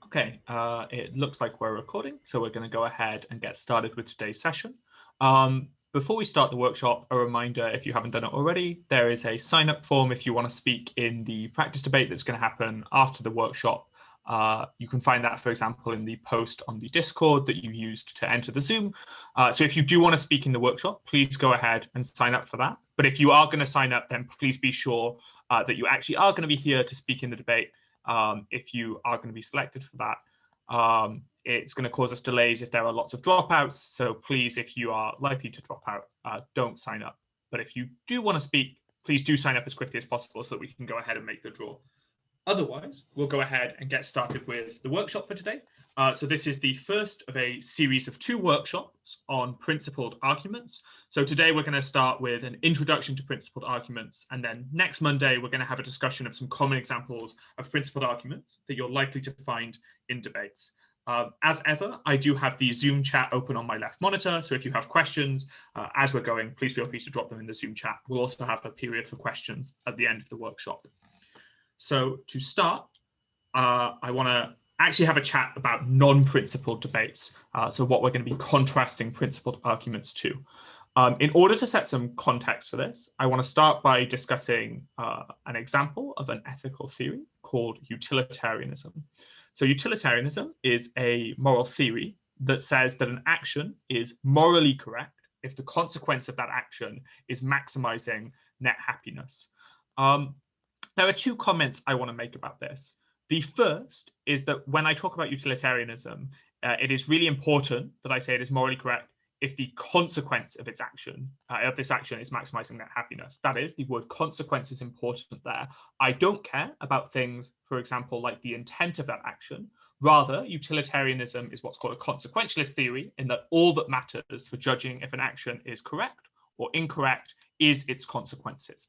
Okay, it looks like we're recording, so we're going to go ahead and get started with today's session. Before we start the workshop, a reminder, if you haven't done it already, there is a sign-up form if you want to speak in the practice debate that's going to happen after the workshop. You can find that, for example, in the post on the Discord that you used to enter the Zoom. So if you do want to speak in the workshop, please go ahead and sign up for that. But if you are going to sign up, then please be sure that you actually are going to be here to speak in the debate. If you are going to be selected for that. It's going to cause us delays if there are lots of dropouts. So please, if you are likely to drop out, don't sign up. But if you do want to speak, please do sign up as quickly as possible so that we can go ahead and make the draw. Otherwise, we'll go ahead and get started with the workshop for today. So this is the first of a series of 2 workshops on principled arguments. So today we're going to start with an introduction to principled arguments, and then next Monday we're going to have a discussion of some common examples of principled arguments that you're likely to find in debates. As ever, I do have the Zoom chat open on my left monitor, so if you have questions as we're going, please feel free to drop them in the Zoom chat. We'll also have a period for questions at the end of the workshop. So to start, I want to actually have a chat about non-principled debates. So what we're going to be contrasting principled arguments to. In order to set some context for this, I want to start by discussing an example of an ethical theory called utilitarianism. So utilitarianism is a moral theory that says that an action is morally correct if the consequence of that action is maximizing net happiness. There are 2 comments I want to make about this. The first is that when I talk about utilitarianism, it is really important that I say it is morally correct if the consequence of its action, this action, is maximizing net happiness. That is, the word consequence is important there. I don't care about things, for example, like the intent of that action. Rather, utilitarianism is what's called a consequentialist theory, in that all that matters for judging if an action is correct or incorrect is its consequences.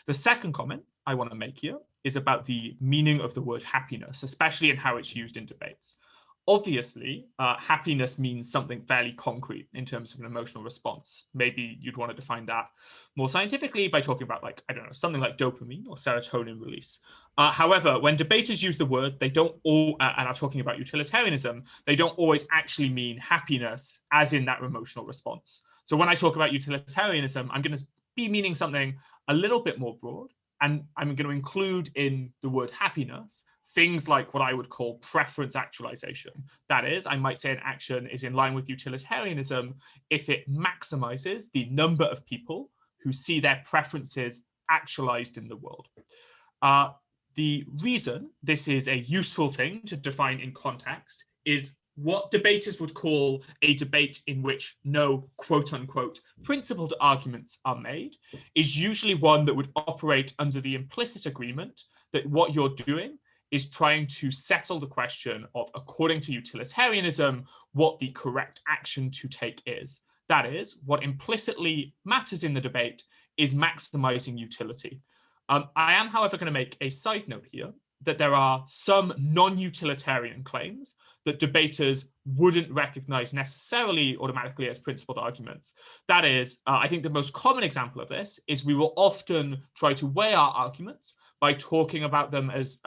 The second comment I want to make here is about the meaning of the word happiness, especially in how it's used in debates. Obviously, happiness means something fairly concrete in terms of an emotional response. Maybe you'd want to define that more scientifically by talking about, like, I don't know, something like dopamine or serotonin release. However, when debaters use the word, they don't all, and are talking about utilitarianism, they don't always actually mean happiness as in that emotional response. So when I talk about utilitarianism, I'm going to be meaning something a little bit more broad, and I'm going to include in the word happiness things like what I would call preference actualization. That is, I might say an action is in line with utilitarianism if it maximizes the number of people who see their preferences actualized in the world. The reason this is a useful thing to define in context is what debaters would call a debate in which no quote-unquote principled arguments are made is usually one that would operate under the implicit agreement that what you're doing is trying to settle the question of, according to utilitarianism, what the correct action to take is. That is, what implicitly matters in the debate is maximizing utility. I am, however, going to make a side note here that there are some non-utilitarian claims that debaters wouldn't recognize necessarily automatically as principled arguments. That is, I think the most common example of this is we will often try to weigh our arguments by talking about them as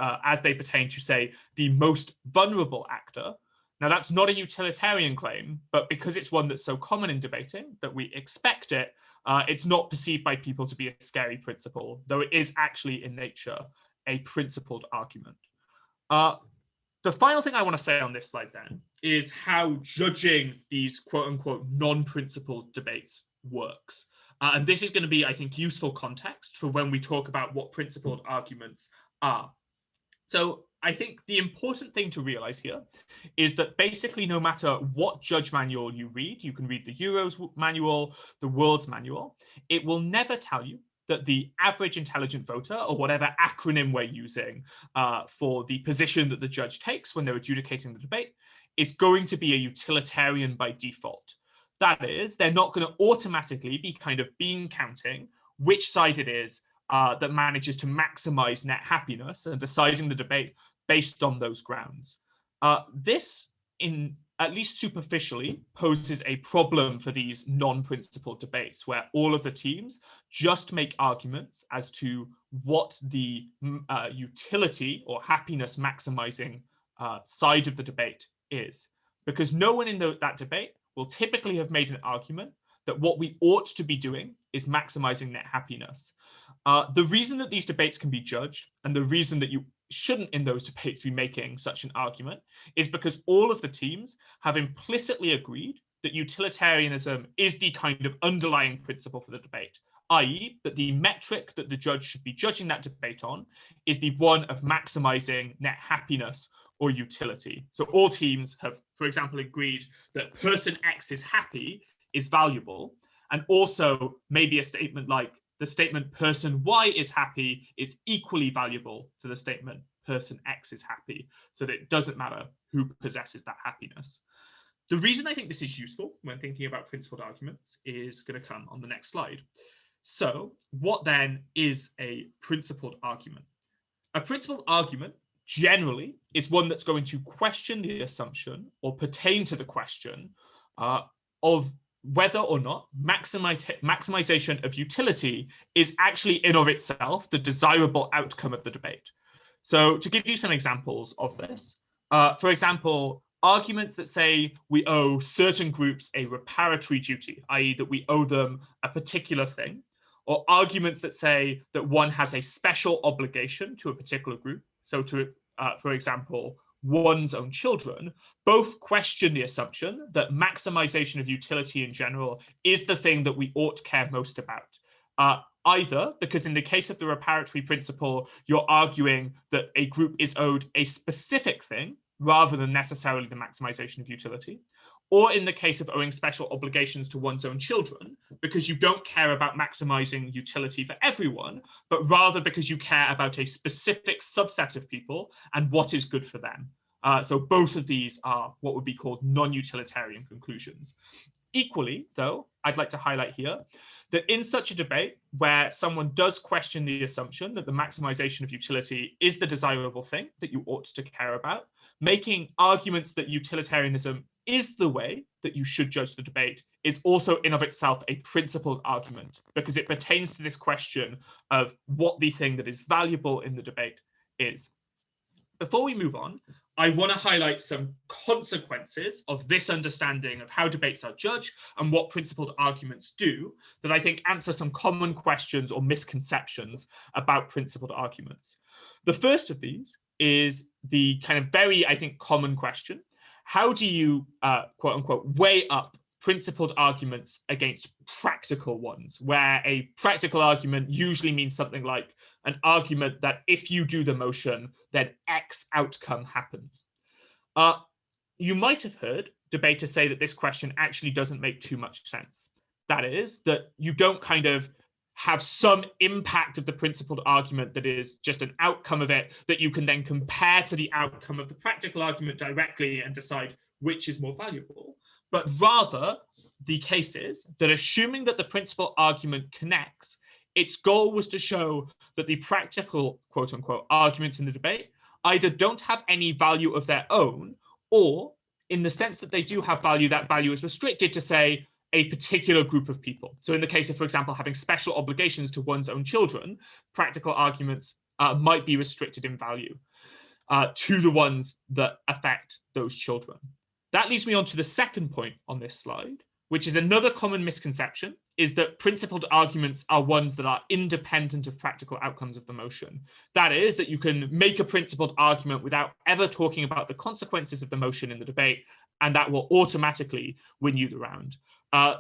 they pertain to, say, the most vulnerable actor. Now, that's not a utilitarian claim, but because it's one that's so common in debating that we expect it, it's not perceived by people to be a scary principle, though it is actually in nature a principled argument. The final thing I want to say on this slide then is how judging these quote-unquote non-principled debates works. And this is going to be, I think, useful context for when we talk about what principled arguments are. So I think the important thing to realize here is that basically no matter what judge manual you can read the Euro's manual, the World's manual, it will never tell you that the average intelligent voter, or whatever acronym we're using for the position that the judge takes when they're adjudicating the debate, is going to be a utilitarian by default. That is, they're not going to automatically be kind of bean counting which side it is that manages to maximize net happiness and deciding the debate based on those grounds. This, at least superficially, poses a problem for these non-principled debates where all of the teams just make arguments as to what the utility or happiness maximizing side of the debate is, because no one in that debate will typically have made an argument that what we ought to be doing is maximizing net happiness. The reason that these debates can be judged, and the reason that you shouldn't in those debates be making such an argument, is because all of the teams have implicitly agreed that utilitarianism is the kind of underlying principle for the debate, i.e., that the metric that the judge should be judging that debate on is the one of maximizing net happiness or utility. So all teams have, for example, agreed that person X is happy is valuable, and also maybe a statement like the statement person Y is happy is equally valuable to the statement person X is happy, so that it doesn't matter who possesses that happiness. The reason I think this is useful when thinking about principled arguments is going to come on the next slide. So what then is a principled argument? A principled argument generally is one that's going to question the assumption or pertain to the question of whether or not maximization of utility is actually in of itself the desirable outcome of the debate. So to give you some examples of this, for example, arguments that say we owe certain groups a reparatory duty, i.e. that we owe them a particular thing, or arguments that say that one has a special obligation to a particular group, so to, for example, one's own children, both question the assumption that maximization of utility in general is the thing that we ought to care most about. Either because in the case of the reparatory principle, you're arguing that a group is owed a specific thing rather than necessarily the maximization of utility, or in the case of owing special obligations to one's own children, because you don't care about maximizing utility for everyone, but rather because you care about a specific subset of people and what is good for them. So both of these are what would be called non-utilitarian conclusions. Equally, though, I'd like to highlight here that in such a debate where someone does question the assumption that the maximization of utility is the desirable thing that you ought to care about, making arguments that utilitarianism is the way that you should judge the debate is also in of itself a principled argument, because it pertains to this question of what the thing that is valuable in the debate is. Before we move on, I want to highlight some consequences of this understanding of how debates are judged and what principled arguments do that I think answer some common questions or misconceptions about principled arguments. The first of these is the kind of very, I think, common question. How do you, quote unquote, weigh up principled arguments against practical ones, where a practical argument usually means something like an argument that if you do the motion, then X outcome happens. You might have heard debaters say that this question actually doesn't make too much sense. That is, that you don't kind of have some impact of the principled argument that is just an outcome of it that you can then compare to the outcome of the practical argument directly and decide which is more valuable. But rather, the case is that assuming that the principal argument connects, its goal was to show that the practical, quote unquote, arguments in the debate either don't have any value of their own, or in the sense that they do have value, that value is restricted to, say, a particular group of people. So in the case of, for example, having special obligations to one's own children, practical arguments might be restricted in value to the ones that affect those children. That leads me on to the second point on this slide, which is another common misconception, is that principled arguments are ones that are independent of practical outcomes of the motion. That is, that you can make a principled argument without ever talking about the consequences of the motion in the debate, and that will automatically win you the round.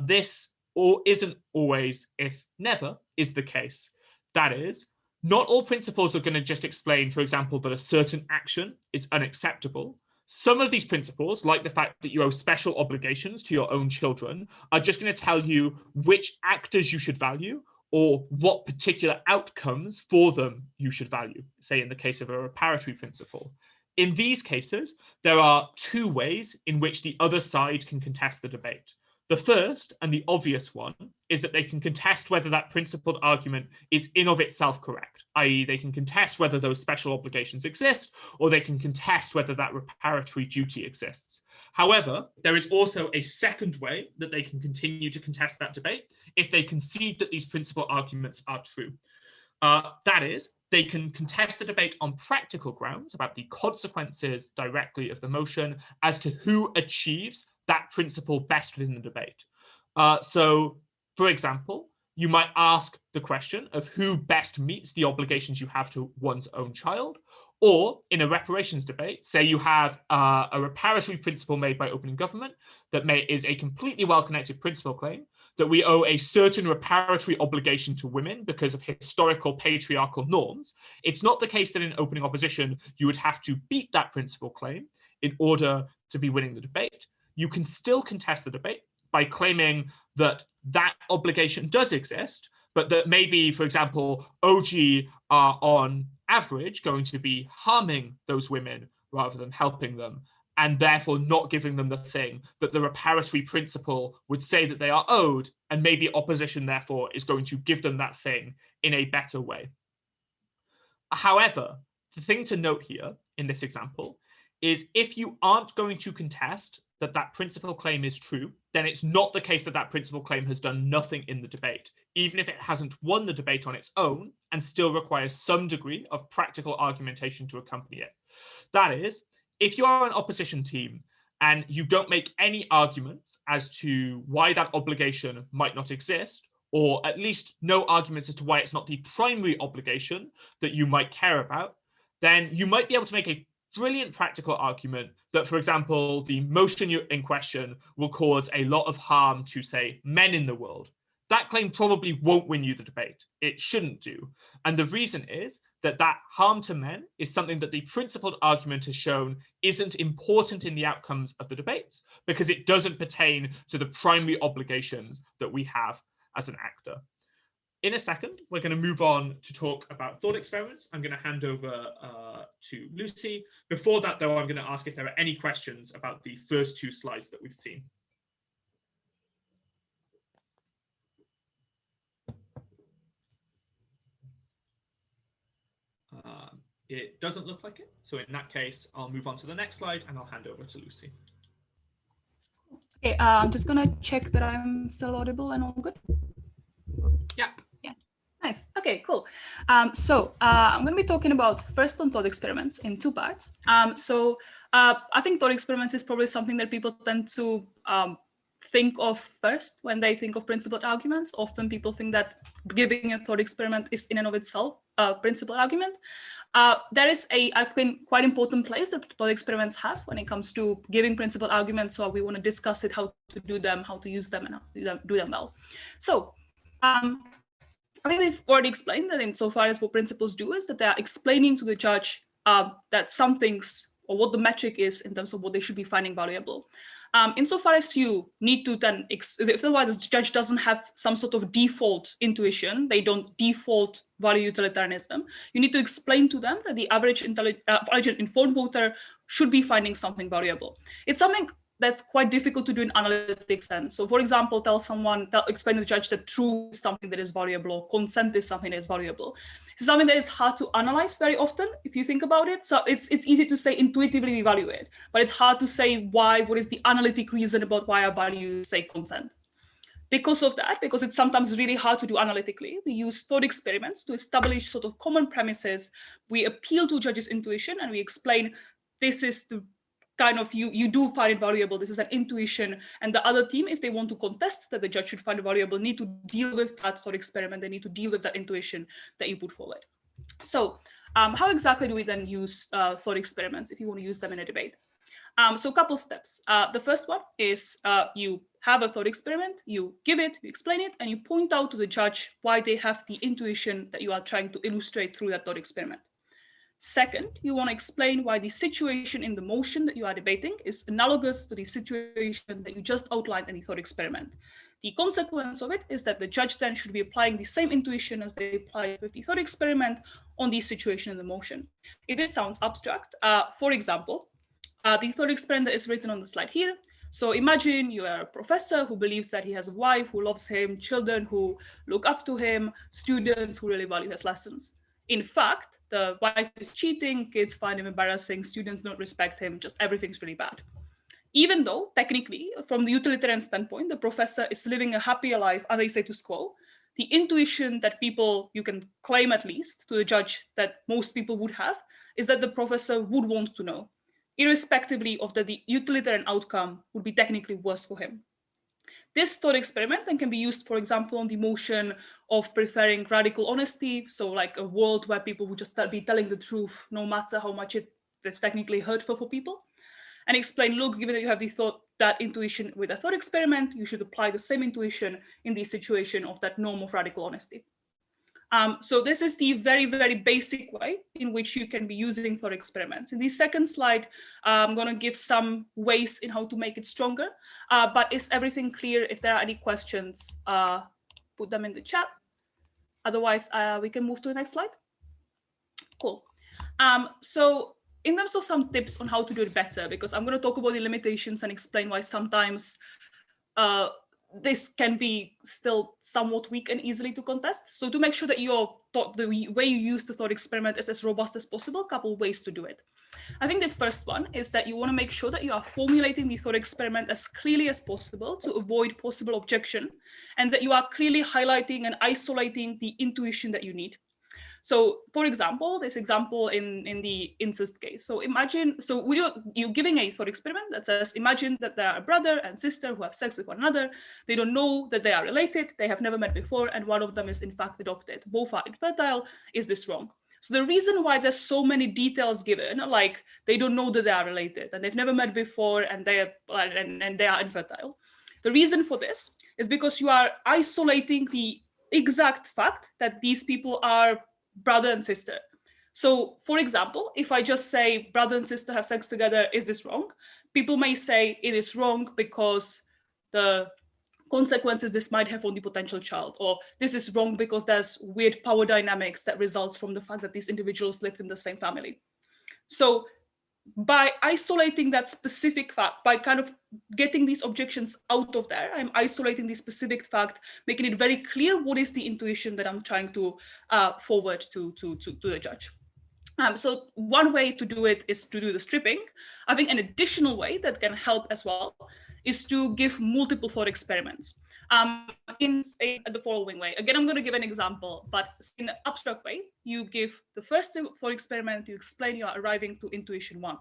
This isn't always, if never, is the case. That is, not all principles are going to just explain, for example, that a certain action is unacceptable. Some of these principles, like the fact that you owe special obligations to your own children, are just going to tell you which actors you should value or what particular outcomes for them you should value, say in the case of a reparatory principle. In these cases, there are two ways in which the other side can contest the debate. The first, and the obvious one, is that they can contest whether that principled argument is in of itself correct, i.e. they can contest whether those special obligations exist, or they can contest whether that reparatory duty exists. However, there is also a second way that they can continue to contest that debate if they concede that these principal arguments are true. That is, they can contest the debate on practical grounds about the consequences directly of the motion as to who achieves that principle best within the debate. So, for example, you might ask the question of who best meets the obligations you have to one's own child, or in a reparations debate, say you have a reparatory principle made by opening government that is a completely well-connected principle claim that we owe a certain reparatory obligation to women because of historical patriarchal norms. It's not the case that in opening opposition, you would have to beat that principle claim in order to be winning the debate. You can still contest the debate by claiming that that obligation does exist, but that maybe, for example, OG are on average going to be harming those women rather than helping them, and therefore not giving them the thing that the reparatory principle would say that they are owed, and maybe opposition therefore is going to give them that thing in a better way. However, the thing to note here in this example is if you aren't going to contest that that principle claim is true, then it's not the case that that principle claim has done nothing in the debate, even if it hasn't won the debate on its own and still requires some degree of practical argumentation to accompany it. That is, if you are an opposition team and you don't make any arguments as to why that obligation might not exist, or at least no arguments as to why it's not the primary obligation that you might care about, then you might be able to make a brilliant practical argument that, for example, the motion in question will cause a lot of harm to, say, men in the world. That claim probably won't win you the debate. It shouldn't do. And the reason is that that harm to men is something that the principled argument has shown isn't important in the outcomes of the debates because it doesn't pertain to the primary obligations that we have as an actor. In a second, we're going to move on to talk about thought experiments. I'm going to hand over to Lucie. Before that, though, I'm going to ask if there are any questions about the first two slides that we've seen. It doesn't look like it. So in that case, I'll move on to the next slide and I'll hand over to Lucie. Okay, I'm just going to check that I'm still audible and all good. Yeah. Nice. Okay, cool. I'm going to be talking about first on thought experiments in two parts. I think thought experiments is probably something that people tend to think of first when they think of principled arguments. Often people think that giving a thought experiment is in and of itself a principled argument. There is I think, quite important place that thought experiments have when it comes to giving principled arguments. So we want to discuss it, how to do them, how to use them, and how to do them well. So I think we've already explained that insofar as what principles do is that they are explaining to the judge that some things or what the metric is in terms of what they should be finding valuable. Insofar as you need to then, if otherwise the judge doesn't have some sort of default intuition, they don't default value utilitarianism, you need to explain to them that the average informed voter should be finding something valuable. It's something that's quite difficult to do in analytic sense. So for example, explain to the judge that truth is something that is valuable, or consent is something that is valuable. It's something that is hard to analyze very often, if you think about it. So it's easy to say intuitively evaluate, but it's hard to say what is the analytic reason about why I value, say, consent. Because of that, because it's sometimes really hard to do analytically, we use thought experiments to establish sort of common premises. We appeal to judges' intuition and we explain this is the kind of, you do find it valuable, this is an intuition, and the other team, if they want to contest that the judge should find it valuable, need to deal with that thought experiment, they need to deal with that intuition that you put forward. So how exactly do we then use thought experiments if you want to use them in a debate? So a couple steps. The first one is you have a thought experiment, you give it, you explain it, and you point out to the judge why they have the intuition that you are trying to illustrate through that thought experiment. Second, you want to explain why the situation in the motion that you are debating is analogous to the situation that you just outlined in the thought experiment. The consequence of it is that the judge then should be applying the same intuition as they applied with the thought experiment on the situation in the motion. If this sounds abstract, for example, the thought experiment that is written on the slide here. So imagine you are a professor who believes that he has a wife who loves him, children who look up to him, students who really value his lessons. In fact, the wife is cheating, kids find him embarrassing, students don't respect him, just everything's really bad. Even though, technically, from the utilitarian standpoint, the professor is living a happier life, as they say to school, the intuition that people, you can claim at least to the judge that most people would have, is that the professor would want to know, irrespectively of that the utilitarian outcome would be technically worse for him. This thought experiment then can be used, for example, on the motion of preferring radical honesty, so like a world where people would just be telling the truth no matter how much it is technically hurtful for people, and explain, look, given that you have the thought, that intuition with a thought experiment, you should apply the same intuition in the situation of that norm of radical honesty. So this is the very, very basic way in which you can be using thought experiments. In the second slide, I'm going to give some ways in how to make it stronger. But is everything clear? If there are any questions, put them in the chat. Otherwise, we can move to the next slide. Cool. So in terms of some tips on how to do it better, because I'm going to talk about the limitations and explain why sometimes this can be still somewhat weak and easily to contest. So to make sure that the way you use the thought experiment is as robust as possible, a couple of ways to do it. I think the first one is that you want to make sure that you are formulating the thought experiment as clearly as possible to avoid possible objection, and that you are clearly highlighting and isolating the intuition that you need. So, for example, this example in the incest case. So imagine, so you're giving a thought experiment that says, imagine that there are a brother and sister who have sex with one another. They don't know that they are related. They have never met before. And one of them is in fact adopted. Both are infertile. Is this wrong? So the reason why there's so many details given, like they don't know that they are related and they've never met before and they are infertile. The reason for this is because you are isolating the exact fact that these people are brother and sister. So, for example, if I just say brother and sister have sex together, is this wrong? People may say it is wrong because the consequences this might have on the potential child, or this is wrong because there's weird power dynamics that results from the fact that these individuals lived in the same family. So by isolating that specific fact, by kind of getting these objections out of there, I'm isolating the specific fact, making it very clear what is the intuition that I'm trying to forward to the judge. So one way to do it is to do the stripping. I think an additional way that can help as well is to give multiple thought experiments in the following way. Again, I'm going to give an example, but in an abstract way, you give the first thought experiment, you explain you are arriving to intuition one.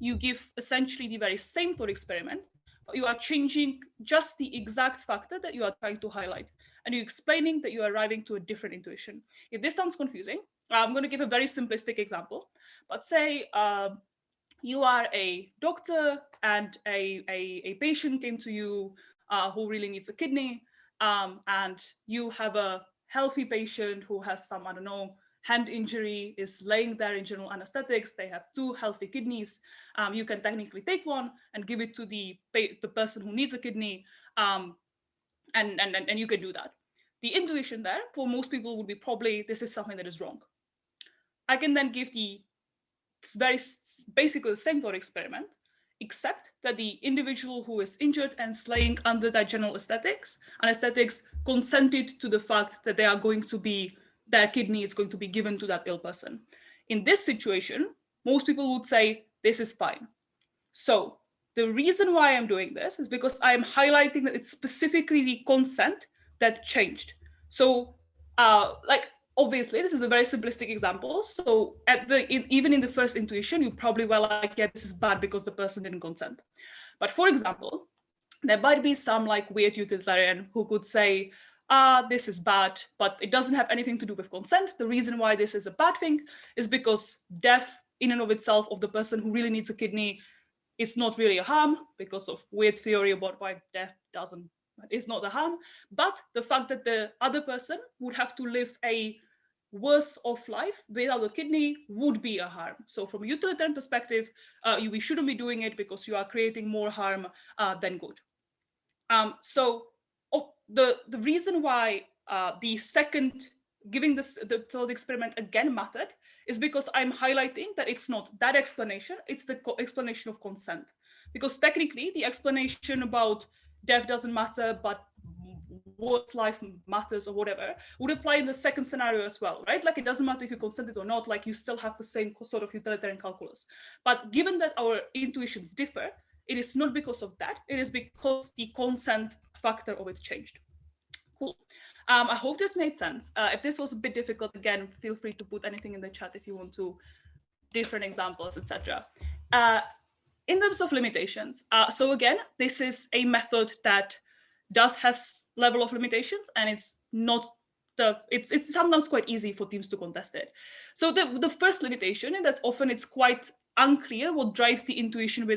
You give essentially the very same thought experiment, but you are changing just the exact factor that you are trying to highlight. And you're explaining that you are arriving to a different intuition. If this sounds confusing, I'm going to give a very simplistic example. But say you are a doctor and a patient came to you who really needs a kidney, and you have a healthy patient who has some, I don't know, hand injury, is laying there in general anesthetics. They have 2 healthy kidneys. You can technically take one and give it to the person who needs a kidney, and you can do that. The intuition there for most people would be probably this is something that is wrong. I can then give the basically the same thought experiment, except that the individual who is injured and laying under that general anesthetics consented to the fact that their kidney is going to be given to that ill person. In this situation, most people would say this is fine. So the reason why I'm doing this is because I'm highlighting that it's specifically the consent that changed. So obviously, this is a very simplistic example. So even in the first intuition, you probably were like, yeah, this is bad because the person didn't consent. But for example, there might be some like weird utilitarian who could say, this is bad, but it doesn't have anything to do with consent. The reason why this is a bad thing is because death in and of itself of the person who really needs a kidney, it's not really a harm because of weird theory about why death is not a harm, but the fact that the other person would have to live a worse off life without a kidney would be a harm. So from a utilitarian perspective, we shouldn't be doing it because you are creating more harm than good. The reason why the second giving the thought experiment again method is because I'm highlighting that it's not that explanation, it's the explanation of consent. Because technically the explanation about death doesn't matter, but what's life matters or whatever would apply in the second scenario as well, right? Like it doesn't matter if you consented or not, like you still have the same sort of utilitarian calculus. But given that our intuitions differ, it is not because of that, it is because the consent factor of it changed. Cool. I hope this made sense. If this was a bit difficult, again, feel free to put anything in the chat if you want to, different examples, etc. In terms of limitations, so again, this is a method that does have level of limitations, and it's not it's sometimes quite easy for teams to contest it. So the first limitation, and that's often it's quite unclear what drives the intuition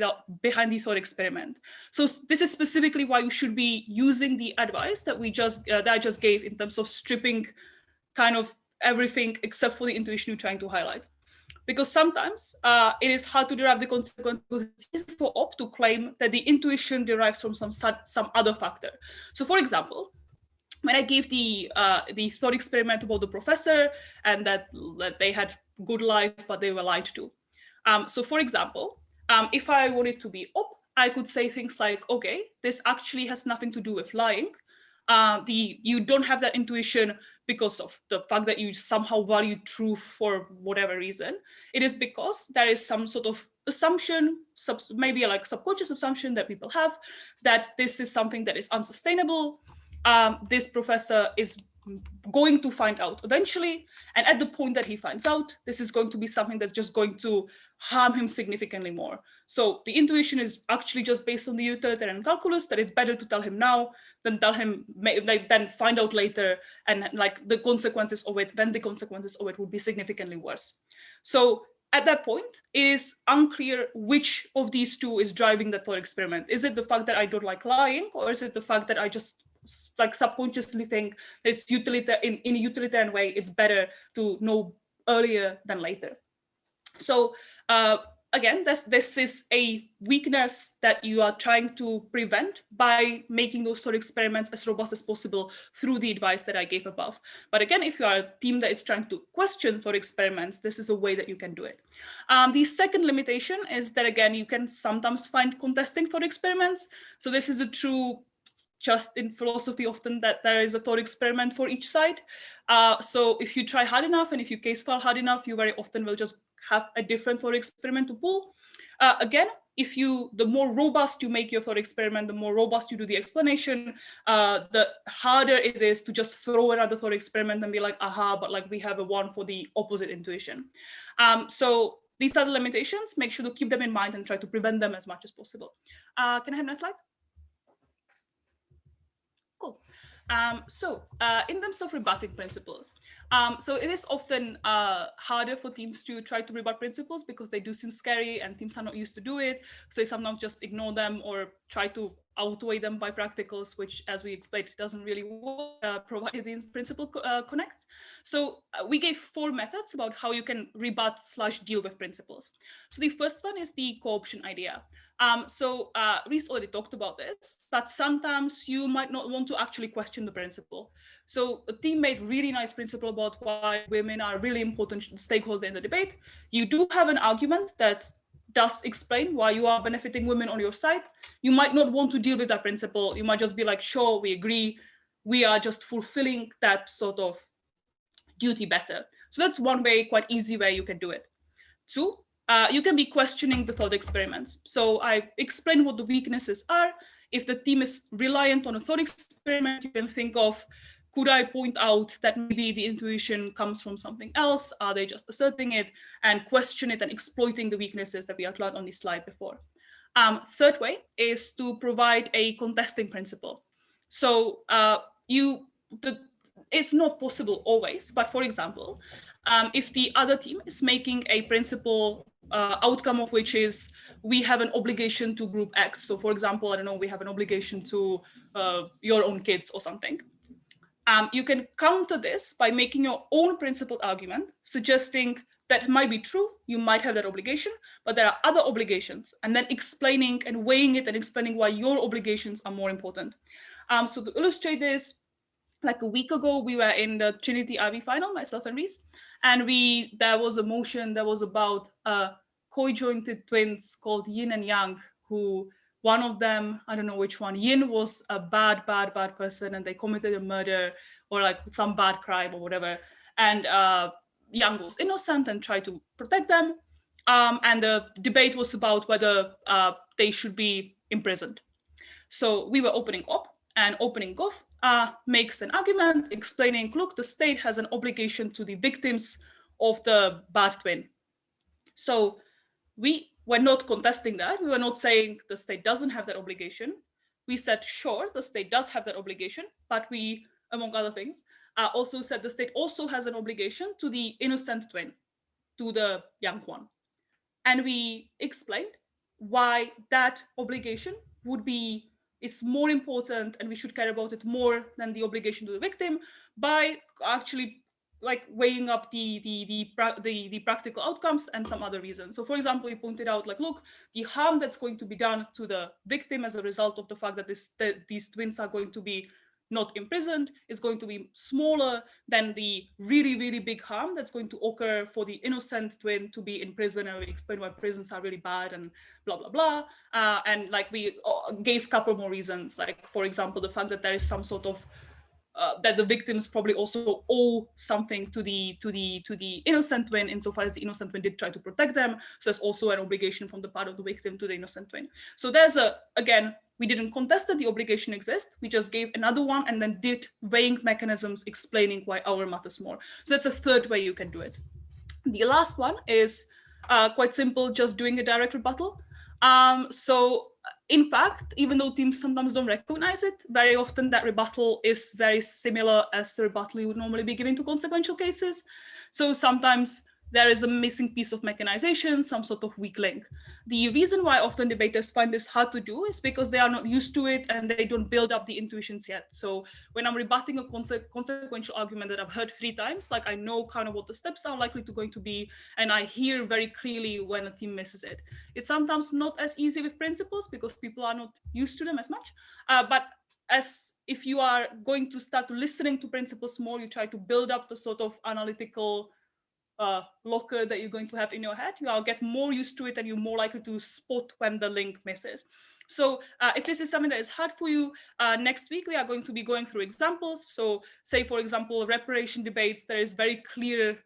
behind the thought experiment. So this is specifically why you should be using the advice that I just gave in terms of stripping kind of everything except for the intuition you're trying to highlight. Because sometimes it is hard to derive the consequence because it's easy for op to claim that the intuition derives from some other factor. So for example, when I gave the thought experiment about the professor and that they had good life, but they were lied to. So for example, if I wanted to be op, I could say things like, okay, this actually has nothing to do with lying. You don't have that intuition because of the fact that you somehow value truth for whatever reason. It is because there is some sort of assumption, maybe like subconscious assumption that people have that this is something that is unsustainable. This professor is going to find out eventually, and at the point that he finds out, this is going to be something that's just going to harm him significantly more. So the intuition is actually just based on the utilitarian calculus that it's better to tell him now than tell him then find out later, and like the consequences of it, then the consequences of it would be significantly worse. So at that point, it is unclear which of these two is driving the thought experiment. Is it the fact that I don't like lying, or is it the fact that I just like subconsciously think that it's in a utilitarian way, it's better to know earlier than later? So again, this is a weakness that you are trying to prevent by making those thought experiments as robust as possible through the advice that I gave above. But again, if you are a team that is trying to question thought experiments, this is a way that you can do it. The second limitation is that, again, you can sometimes find contesting thought experiments. So this is a true just in philosophy often that there is a thought experiment for each side. So if you try hard enough and if you case file hard enough, you very often will just have a different thought experiment to pull. Again, the more robust you make your thought experiment, the more robust you do the explanation, the harder it is to just throw another thought experiment and be like, aha, but like we have a one for the opposite intuition. So these are the limitations. Make sure to keep them in mind and try to prevent them as much as possible. Can I have next slide? Cool. So in terms of rebutting principles, so it is often harder for teams to try to rebut principles because they do seem scary and teams are not used to do it. So they sometimes just ignore them or try to outweigh them by practicals, which, as we explained, doesn't really work, provided the principle connects. So we gave 4 methods about how you can rebut/deal with principles. So the first one is the co-option idea. So Rhys already talked about this, but sometimes you might not want to actually question the principle. So a team made really nice principle about why women are a really important stakeholder in the debate. You do have an argument that does explain why you are benefiting women on your side. You might not want to deal with that principle. You might just be like, sure, we agree. We are just fulfilling that sort of duty better. So that's one way, quite easy way you can do it. 2, you can be questioning the thought experiments. So I explained what the weaknesses are. If the team is reliant on a thought experiment, you can think of, could I point out that maybe the intuition comes from something else? Are they just asserting it? And question it and exploiting the weaknesses that we outlined on this slide before. Third way is to provide a contesting principle. So it's not possible always, but for example, if the other team is making a principle outcome of which is we have an obligation to group X. So for example, I don't know, we have an obligation to your own kids or something. You can counter this by making your own principled argument, suggesting that might be true, you might have that obligation, but there are other obligations, and then explaining and weighing it and explaining why your obligations are more important. So to illustrate this, like a week ago, we were in the Trinity Ivy final, myself and Rhys, and there was a motion that was about co-jointed twins called Yin and Yang, who one of them, I don't know which one, Yin was a bad person and they committed a murder or like some bad crime or whatever. And Yang was innocent and tried to protect them. And the debate was about whether they should be imprisoned. So we were opening up and opening gov makes an argument explaining, look, the state has an obligation to the victims of the bad twin. So we were not contesting that. We were not saying the state doesn't have that obligation. We said, sure, the state does have that obligation, but we, among other things, also said the state also has an obligation to the innocent twin, to the young one. And we explained why that obligation is more important and we should care about it more than the obligation to the victim by actually weighing up the practical outcomes and some other reasons. So for example, we pointed out look, the harm that's going to be done to the victim as a result of the fact that these twins are going to be not imprisoned is going to be smaller than the really, really big harm that's going to occur for the innocent twin to be in prison. And we explained why prisons are really bad and blah, blah, blah. And we gave a couple more reasons, for example, the fact that there is some sort of that the victims probably also owe something to the innocent twin, insofar as the innocent twin did try to protect them. So there's also an obligation from the part of the victim to the innocent twin. So there's again, we didn't contest that the obligation exists. We just gave another one and then did weighing mechanisms explaining why our matters more. So that's a third way you can do it. The last one is quite simple, just doing a direct rebuttal. So in fact, even though teams sometimes don't recognize it, very often that rebuttal is very similar as the rebuttal you would normally be giving to consequential cases. So sometimes there is a missing piece of mechanization, some sort of weak link. The reason why often debaters find this hard to do is because they are not used to it and they don't build up the intuitions yet. So when I'm rebutting a consequential argument that I've heard 3 times, I know kind of what the steps are likely going to be, and I hear very clearly when a team misses it. It's sometimes not as easy with principles because people are not used to them as much, but as if you are going to start listening to principles more, you try to build up the sort of analytical locker that you're going to have in your head, you'll get more used to it and you're more likely to spot when the link misses. So if this is something that is hard for you, next week we are going to be going through examples. So say, for example, reparation debates, there is very clear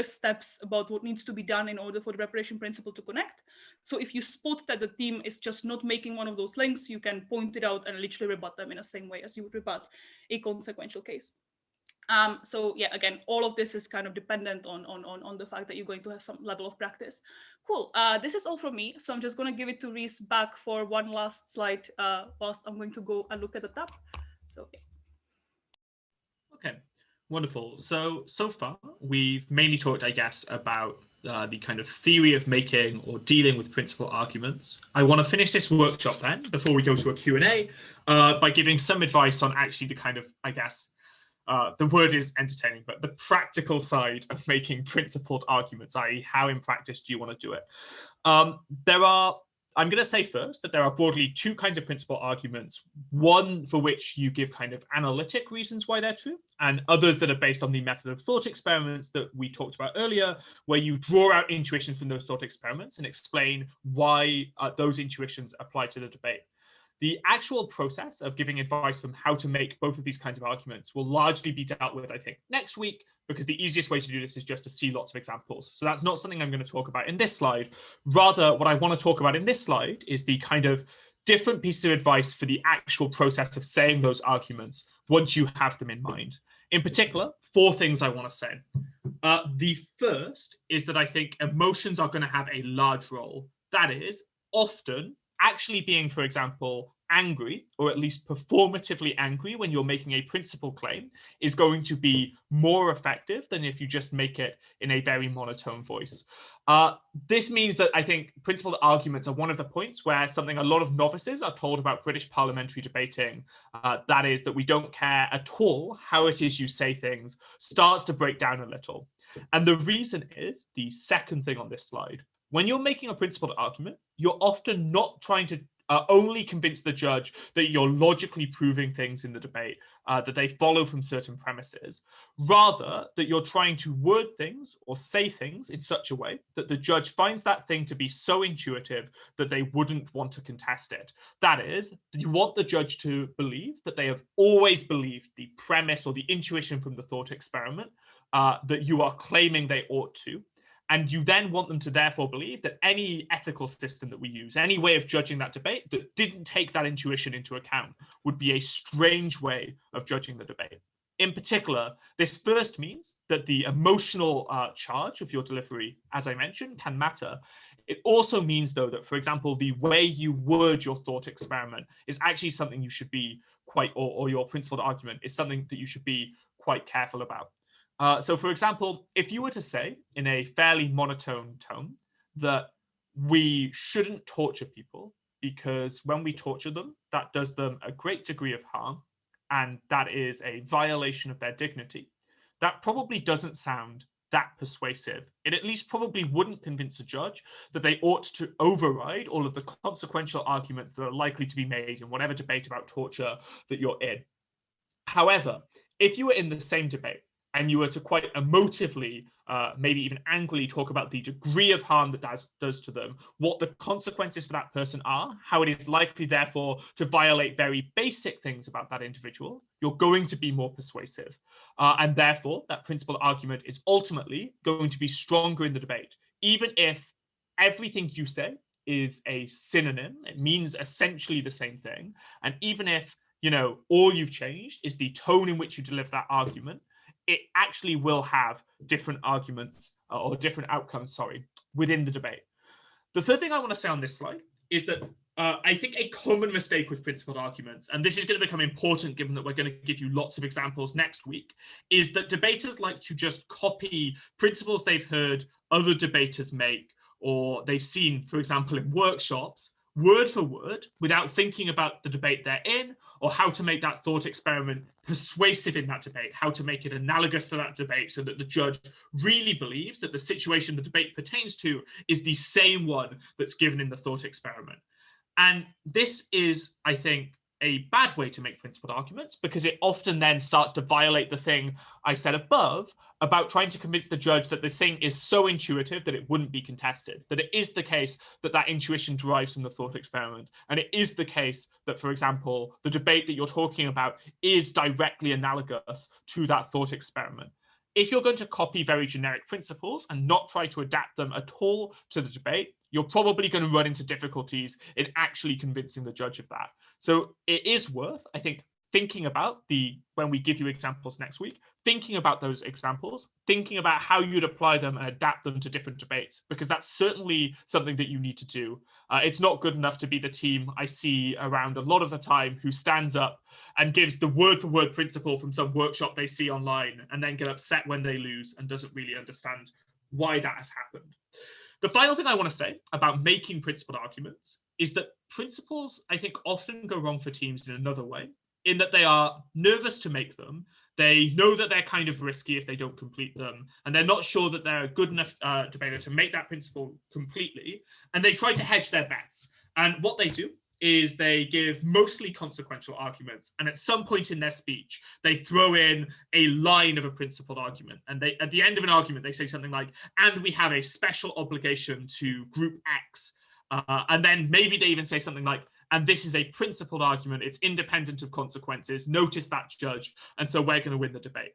steps about what needs to be done in order for the reparation principle to connect. So if you spot that the team is just not making one of those links, you can point it out and literally rebut them in the same way as you would rebut a consequential case. So yeah, again, all of this is kind of dependent on the fact that you're going to have some level of practice. Cool. This is all from me. So I'm just going to give it to Rhys back for one last slide whilst I'm going to go and look at the tab. So yeah. Okay, wonderful. So far, we've mainly talked, I guess, about the kind of theory of making or dealing with principal arguments. I want to finish this workshop then, before we go to a Q&A, by giving some advice on actually the kind of, I guess, the word is entertaining, but the practical side of making principled arguments, i.e. how in practice do you want to do it? I'm going to say first that there are broadly 2 kinds of principal arguments, one for which you give kind of analytic reasons why they're true, and others that are based on the method of thought experiments that we talked about earlier, where you draw out intuitions from those thought experiments and explain why those intuitions apply to the debate. The actual process of giving advice from how to make both of these kinds of arguments will largely be dealt with, I think, next week, because the easiest way to do this is just to see lots of examples. So that's not something I'm going to talk about in this slide. Rather, what I want to talk about in this slide is the kind of different pieces of advice for the actual process of saying those arguments once you have them in mind. In particular, 4 things I want to say. The first is that I think emotions are going to have a large role. That is, often actually being, for example, angry, or at least performatively angry when you're making a principal claim is going to be more effective than if you just make it in a very monotone voice. This means that I think principled arguments are one of the points where something a lot of novices are told about British parliamentary debating, that is that we don't care at all how it is you say things, starts to break down a little. And the reason is the second thing on this slide. When you're making a principled argument, you're often not trying to only convince the judge that you're logically proving things in the debate, that they follow from certain premises, rather that you're trying to word things or say things in such a way that the judge finds that thing to be so intuitive that they wouldn't want to contest it. That is, you want the judge to believe that they have always believed the premise or the intuition from the thought experiment that you are claiming they ought to. And you then want them to therefore believe that any ethical system that we use, any way of judging that debate that didn't take that intuition into account, would be a strange way of judging the debate. In particular, this first means that the emotional charge of your delivery, as I mentioned, can matter. It also means, though, that, for example, the way you word your thought experiment is actually something you should be or your principled argument is something that you should be quite careful about. So, for example, if you were to say in a fairly monotone tone that we shouldn't torture people because when we torture them, that does them a great degree of harm, and that is a violation of their dignity, that probably doesn't sound that persuasive. It at least probably wouldn't convince a judge that they ought to override all of the consequential arguments that are likely to be made in whatever debate about torture that you're in. However, if you were in the same debate and you were to quite emotively, maybe even angrily talk about the degree of harm that does to them, what the consequences for that person are, how it is likely, therefore, to violate very basic things about that individual, you're going to be more persuasive. And therefore, that principled argument is ultimately going to be stronger in the debate, even if everything you say is a synonym. It means essentially the same thing. And even if all you've changed is the tone in which you deliver that argument, it actually will have different arguments or different outcomes, within the debate. The third thing I want to say on this slide is that I think a common mistake with principled arguments, and this is going to become important given that we're going to give you lots of examples next week, is that debaters like to just copy principles they've heard other debaters make, or they've seen, for example, in workshops, word for word, without thinking about the debate they're in, or how to make that thought experiment persuasive in that debate, how to make it analogous to that debate so that the judge really believes that the situation the debate pertains to is the same one that's given in the thought experiment. And this is, I think, a bad way to make principled arguments, because it often then starts to violate the thing I said above about trying to convince the judge that the thing is so intuitive that it wouldn't be contested, that it is the case that that intuition derives from the thought experiment. And it is the case that, for example, the debate that you're talking about is directly analogous to that thought experiment. If you're going to copy very generic principles and not try to adapt them at all to the debate, you're probably going to run into difficulties in actually convincing the judge of that. So it is worth, I think, thinking about when we give you examples next week, thinking about those examples, thinking about how you'd apply them and adapt them to different debates, because that's certainly something that you need to do. It's not good enough to be the team I see around a lot of the time who stands up and gives the word-for-word principle from some workshop they see online and then get upset when they lose and doesn't really understand why that has happened. The final thing I want to say about making principled arguments is that principles, I think, often go wrong for teams in another way, in that they are nervous to make them. They know that they're kind of risky if they don't complete them, and they're not sure that they're a good enough debater to make that principle completely, and they try to hedge their bets. And what they do is they give mostly consequential arguments, and at some point in their speech, they throw in a line of a principled argument. And they, at the end of an argument, they say something like, and we have a special obligation to group X. And then maybe they even say something like, and this is a principled argument, it's independent of consequences, notice that, judge, and so we're going to win the debate.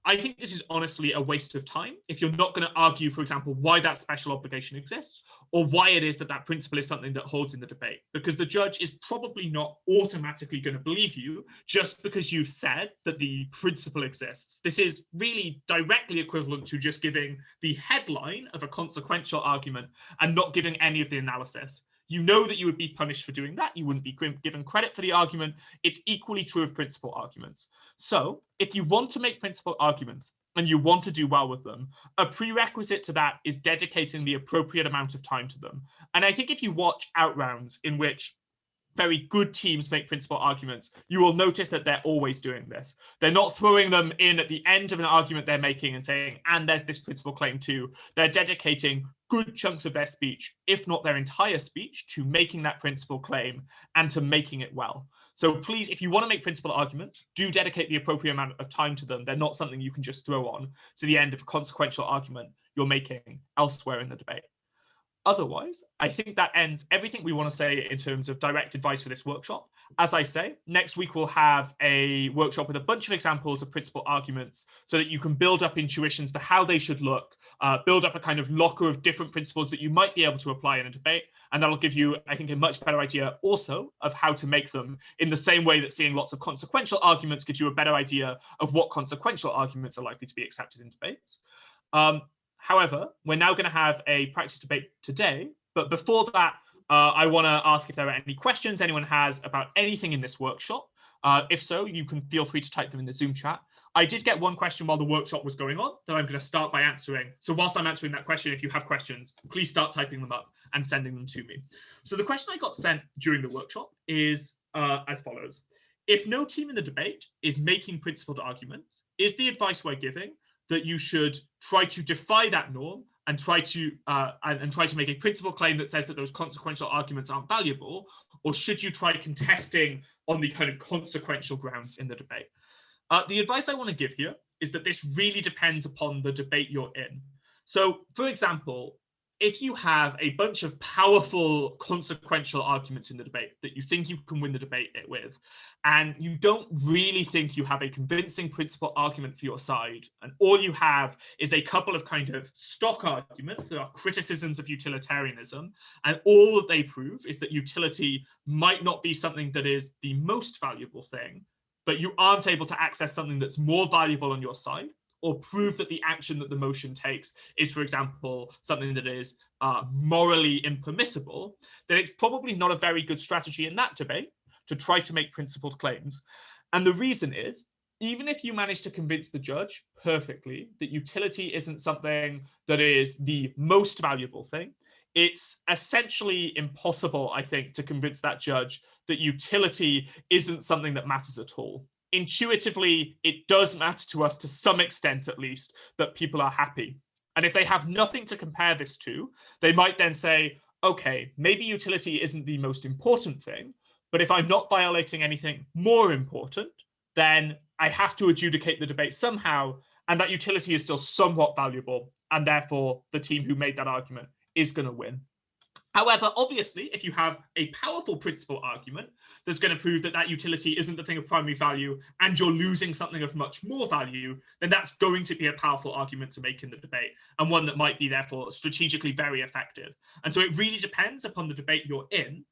I think this is honestly a waste of time if you're not going to argue, for example, why that special obligation exists, or why it is that that principle is something that holds in the debate, because the judge is probably not automatically going to believe you just because you've said that the principle exists. This is really directly equivalent to just giving the headline of a consequential argument and not giving any of the analysis. You know that you would be punished for doing that. You wouldn't be given credit for the argument. It's equally true of principal arguments. So if you want to make principal arguments and you want to do well with them, a prerequisite to that is dedicating the appropriate amount of time to them. And I think if you watch outrounds in which very good teams make principal arguments, you will notice that they're always doing this. They're not throwing them in at the end of an argument they're making and saying, and there's this principal claim too. They're dedicating good chunks of their speech, if not their entire speech, to making that principal claim and to making it well. So please, if you want to make principal arguments, do dedicate the appropriate amount of time to them. They're not something you can just throw on to the end of a consequential argument you're making elsewhere in the debate. Otherwise, I think that ends everything we want to say in terms of direct advice for this workshop. As I say, next week we'll have a workshop with a bunch of examples of principal arguments so that you can build up intuitions to how they should look build up a kind of locker of different principles that you might be able to apply in a debate. And that'll give you, I think, a much better idea also of how to make them, in the same way that seeing lots of consequential arguments gives you a better idea of what consequential arguments are likely to be accepted in debates. However, we're now going to have a practice debate today. But before that, I want to ask if there are any questions anyone has about anything in this workshop. If so, you can feel free to type them in the Zoom chat. I did get one question while the workshop was going on that I'm going to start by answering. So whilst I'm answering that question, if you have questions, please start typing them up and sending them to me. So the question I got sent during the workshop is as follows. If no team in the debate is making principled arguments, is the advice we're giving that you should try to defy that norm and try to make a principled claim that says that those consequential arguments aren't valuable, or should you try contesting on the kind of consequential grounds in the debate? The advice I want to give here is that this really depends upon the debate you're in. So, for example, if you have a bunch of powerful consequential arguments in the debate that you think you can win the debate with, and you don't really think you have a convincing principal argument for your side, and all you have is a couple of kind of stock arguments that are criticisms of utilitarianism, and all that they prove is that utility might not be something that is the most valuable thing, but you aren't able to access something that's more valuable on your side, or prove that the action that the motion takes is, for example, something that is morally impermissible, then it's probably not a very good strategy in that debate to try to make principled claims. And the reason is, even if you manage to convince the judge perfectly that utility isn't something that is the most valuable thing, it's essentially impossible, I think, to convince that judge that utility isn't something that matters at all. Intuitively, it does matter to us to some extent, at least, that people are happy. And if they have nothing to compare this to, they might then say, okay, maybe utility isn't the most important thing, but if I'm not violating anything more important, then I have to adjudicate the debate somehow, and that utility is still somewhat valuable, and therefore the team who made that argument is going to win. However, obviously, if you have a powerful principal argument that's going to prove that that utility isn't the thing of primary value and you're losing something of much more value, then that's going to be a powerful argument to make in the debate, and one that might be therefore strategically very effective. And so it really depends upon the debate you're in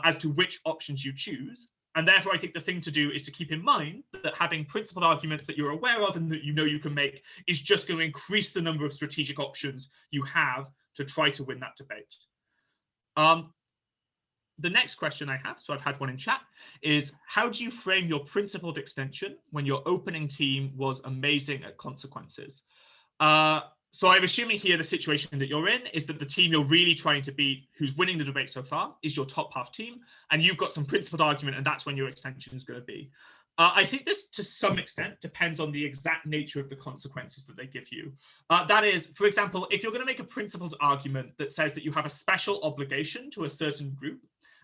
as to which options you choose. And therefore, I think the thing to do is to keep in mind that having principled arguments that you're aware of and that you know you can make is just going to increase the number of strategic options you have to try to win that debate. The next question I have, so I've had one in chat, is how do you frame your principled extension when your opening team was amazing at consequences? So I'm assuming here the situation that you're in is that the team you're really trying to beat, who's winning the debate so far, is your top half team, and you've got some principled argument, and that's when your extension is going to be. I think this, to some extent, depends on the exact nature of the consequences that they give you. That is, for example, if you're going to make a principled argument that says that you have a special obligation to a certain group,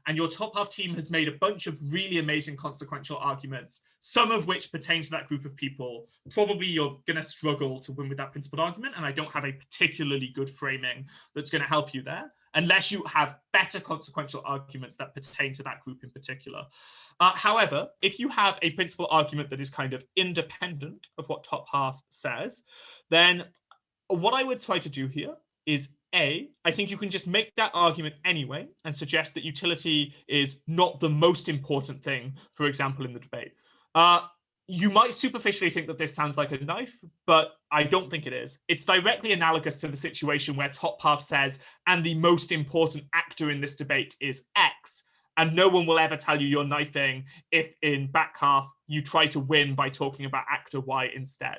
and your top half team has made a bunch of really amazing consequential arguments, some of which pertain to that group of people, probably you're going to struggle to win with that principled argument, and I don't have a particularly good framing that's going to help you there, unless you have better consequential arguments that pertain to that group in particular. However, if you have a principal argument that is kind of independent of what top half says, then what I would try to do here is I think you can just make that argument anyway and suggest that utility is not the most important thing, for example, in the debate. You might superficially think that this sounds like a knife, but I don't think it is. It's directly analogous to the situation where top half says, and the most important actor in this debate is X. And no one will ever tell you you're knifing if in back half you try to win by talking about actor Y instead.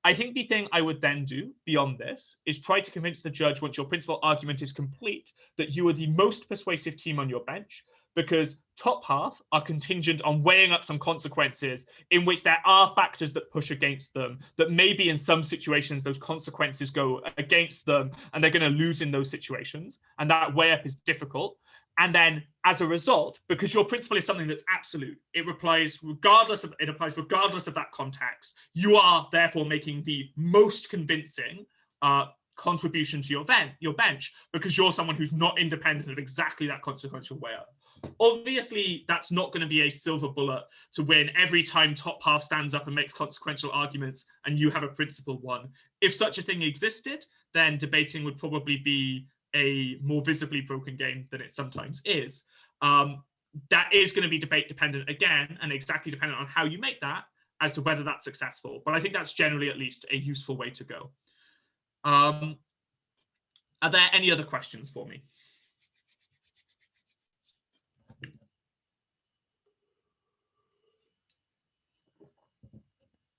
I think the thing I would then do beyond this is try to convince the judge, once your principal argument is complete, that you are the most persuasive team on your bench, because top half are contingent on weighing up some consequences in which there are factors that push against them, that maybe in some situations those consequences go against them and they're going to lose in those situations. And that weigh up is difficult. And then as a result, because your principle is something that's absolute, it applies regardless of that context, you are therefore making the most convincing contribution to your bench, because you're someone who's not independent of exactly that consequential weigh up. Obviously, that's not going to be a silver bullet to win every time top half stands up and makes consequential arguments and you have a principled one. If such a thing existed, then debating would probably be a more visibly broken game than it sometimes is. That is going to be debate dependent again, and exactly dependent on how you make that as to whether that's successful. But I think that's generally at least a useful way to go. Are there any other questions for me?